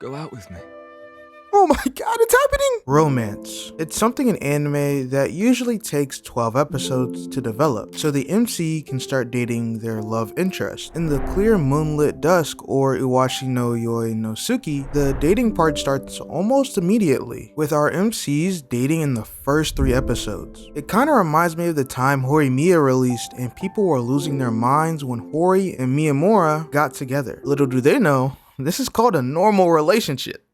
Go out with me. Oh my god, it's happening! Romance. It's something in anime that usually takes 12 episodes to develop, so the MC can start dating their love interest. In the clear Moonlit Dusk or Iwashi no Yoi no Suki, the dating part starts almost immediately, with our MCs dating in the first 3 episodes. It kinda reminds me of the time Horimiya released and people were losing their minds when Hori and Miyamura got together. Little do they know, this is called a normal relationship.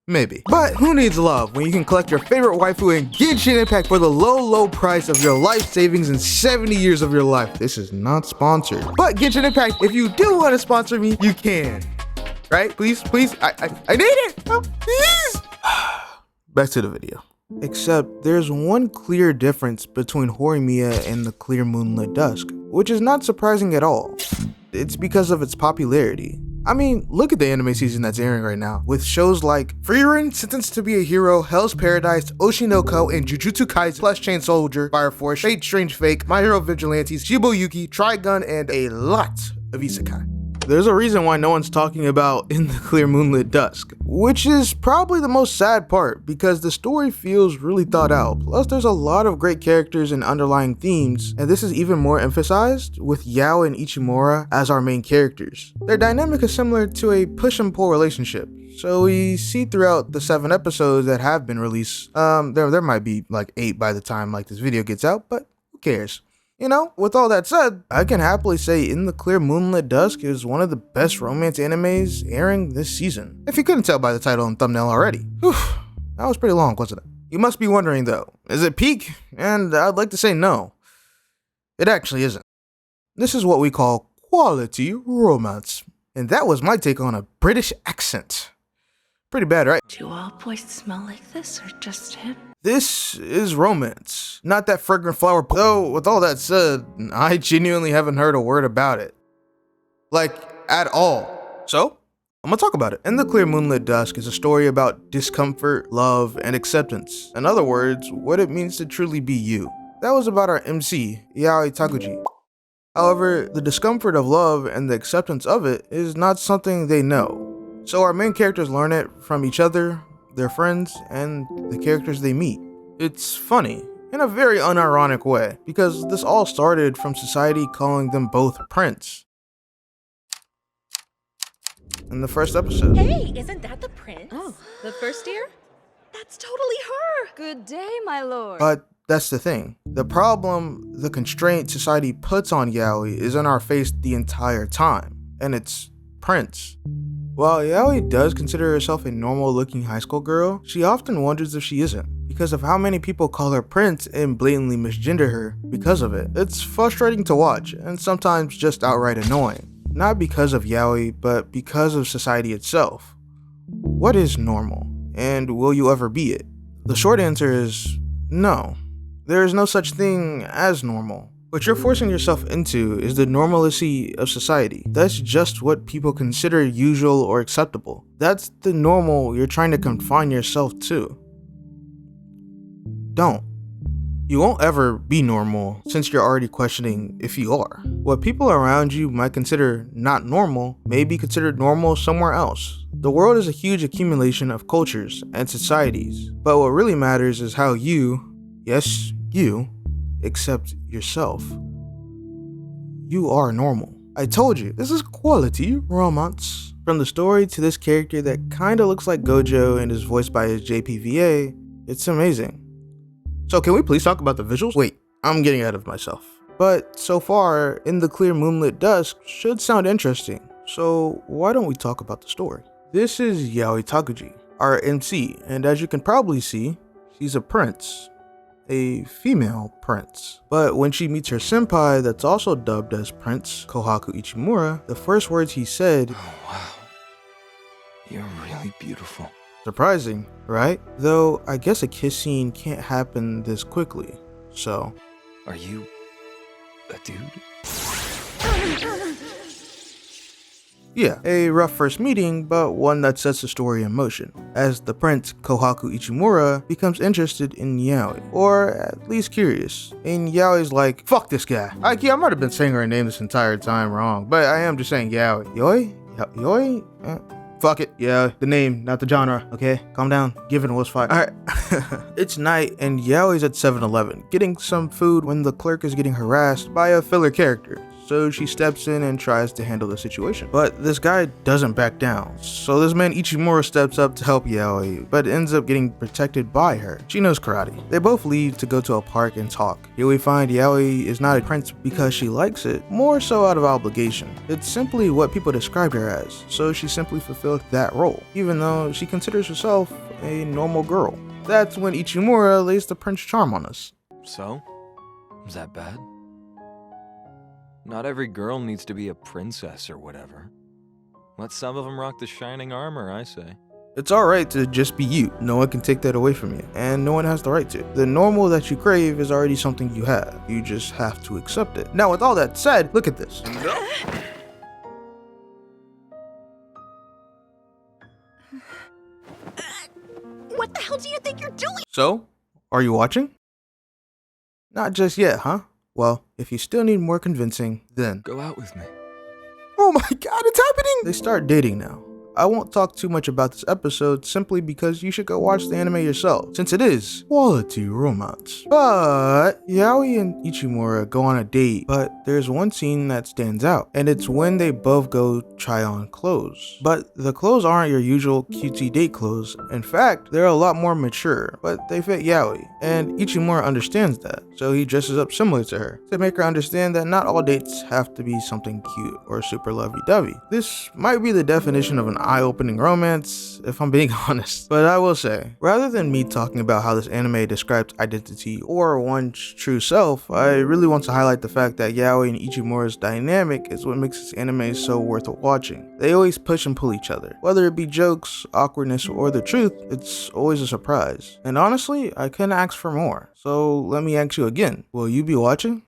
Maybe. But who needs love when you can collect your favorite waifu and Genshin Impact for the low price of your life savings and 70 years of your life? This is not sponsored. But Genshin Impact, if you do want to sponsor me, you can. Right? Please, I need it! Oh, please! Back to the video. Except there's one clear difference between Horimiya and the clear Moonlit Dusk, which is not surprising at all. It's because of its popularity. I mean, look at the anime season that's airing right now, with shows like Frieren, Sentenced to be a Hero, Hell's Paradise, Oshinoko, and Jujutsu Kaisen, Plus Chain Soldier, Fire Force, Fate Strange Fake, My Hero Vigilantes, Shiboyuki, Trigun, and a lot of isekai. There's a reason why no one's talking about In the Clear Moonlit Dusk, which is probably the most sad part because the story feels really thought out. Plus there's a lot of great characters and underlying themes, and this is even more emphasized with Yao and Ichimura as our main characters. Their dynamic is similar to a push and pull relationship. So we see throughout the 7 episodes that have been released, there might be like 8 by the time like this video gets out, but who cares? You know, with all that said, I can happily say In the Clear Moonlit Dusk is one of the best romance animes airing this season. If you couldn't tell by the title and thumbnail already. Whew, that was pretty long, wasn't it? You must be wondering though, is it peak? And I'd like to say no. It actually isn't. This is what we call quality romance. And that was my take on a British accent. Pretty bad, right? Do all boys smell like this or just him? This is romance, not that fragrant flower. Though, with all that said, I genuinely haven't heard a word about it. Like, at all. So, I'm gonna talk about it. In the Clear Moonlit Dusk is a story about discomfort, love, and acceptance. In other words, what it means to truly be you. That was about our MC, Yaoi Takuji. However, the discomfort of love and the acceptance of it is not something they know. So our main characters learn it from each other, their friends, and the characters they meet. It's funny, in a very unironic way, because this all started from society calling them both Prince. In the first episode. Hey, isn't that the prince? Oh, the first year? That's totally her! Good day, my lord. But that's the thing. The problem, the constraint society puts on Yaoi is in our face the entire time, and it's Prince. While Yaoi does consider herself a normal-looking high school girl, she often wonders if she isn't, because of how many people call her Prince and blatantly misgender her because of it. It's frustrating to watch, and sometimes just outright annoying. Not because of Yaoi, but because of society itself. What is normal? And will you ever be it? The short answer is no. There is no such thing as normal. What you're forcing yourself into is the normalcy of society. That's just what people consider usual or acceptable. That's the normal you're trying to confine yourself to. Don't. You won't ever be normal since you're already questioning if you are. What people around you might consider not normal may be considered normal somewhere else. The world is a huge accumulation of cultures and societies, but what really matters is how you, yes, you, accept yourself. You are normal. I told you, this is quality romance. From the story to this character that kinda looks like Gojo and is voiced by his JPVA, it's amazing. So can we please talk about the visuals? Wait, I'm getting ahead of myself. But so far, In the Clear Moonlit Dusk should sound interesting, so why don't we talk about the story? This is Yaoi Takuji, our MC, and as you can probably see, she's a prince. A female prince. But when she meets her senpai that's also dubbed as Prince, Kohaku Ichimura, the first words he said, Oh wow, you're really beautiful. Surprising, right? Though I guess a kiss scene can't happen this quickly, so. Are you a dude? Yeah, a rough first meeting, but one that sets the story in motion, as the prince Kohaku Ichimura becomes interested in Yaoi, or at least curious, and Yaoi's like, fuck this guy. I might have been saying her name this entire time wrong, but I am just saying Yaoi. Yoi? Fuck it. Yeah, the name, not the genre. Okay, calm down. Given was fine. Alright. It's night and Yaoi's at 7-Eleven getting some food when the clerk is getting harassed by a filler character. So she steps in and tries to handle the situation. But this guy doesn't back down. So this man Ichimura steps up to help Yaoi, but ends up getting protected by her. She knows karate. They both leave to go to a park and talk. Here we find Yaoi is not a prince because she likes it, more so out of obligation. It's simply what people described her as, so she simply fulfilled that role, even though she considers herself a normal girl. That's when Ichimura lays the prince charm on us. So? Is that bad? Not every girl needs to be a princess or whatever. Let some of them rock the shining armor, I say. It's alright to just be you. No one can take that away from you, and no one has the right to. The normal that you crave is already something you have. You just have to accept it. Now, with all that said, look at this. What the hell do you think you're doing? So, are you watching? Not just yet, huh? Well, if you still need more convincing, then... Go out with me. Oh my god, it's happening! They start dating now. I won't talk too much about this episode simply because you should go watch the anime yourself, since it is quality romance. But Yaoi and Ichimura go on a date, but there's one scene that stands out, and it's when they both go try on clothes. But the clothes aren't your usual cutesy date clothes. In fact, they're a lot more mature, but they fit Yaoi, and Ichimura understands that, so he dresses up similar to her, to make her understand that not all dates have to be something cute or super lovey-dovey. This might be the definition of an eye-opening romance, if I'm being honest. But I will say, rather than me talking about how this anime describes identity or one's true self, I really want to highlight the fact that Yaoi and Ichimura's dynamic is what makes this anime so worth watching. They always push and pull each other. Whether it be jokes, awkwardness, or the truth, it's always a surprise. And honestly, I couldn't ask for more. So let me ask you again, will you be watching?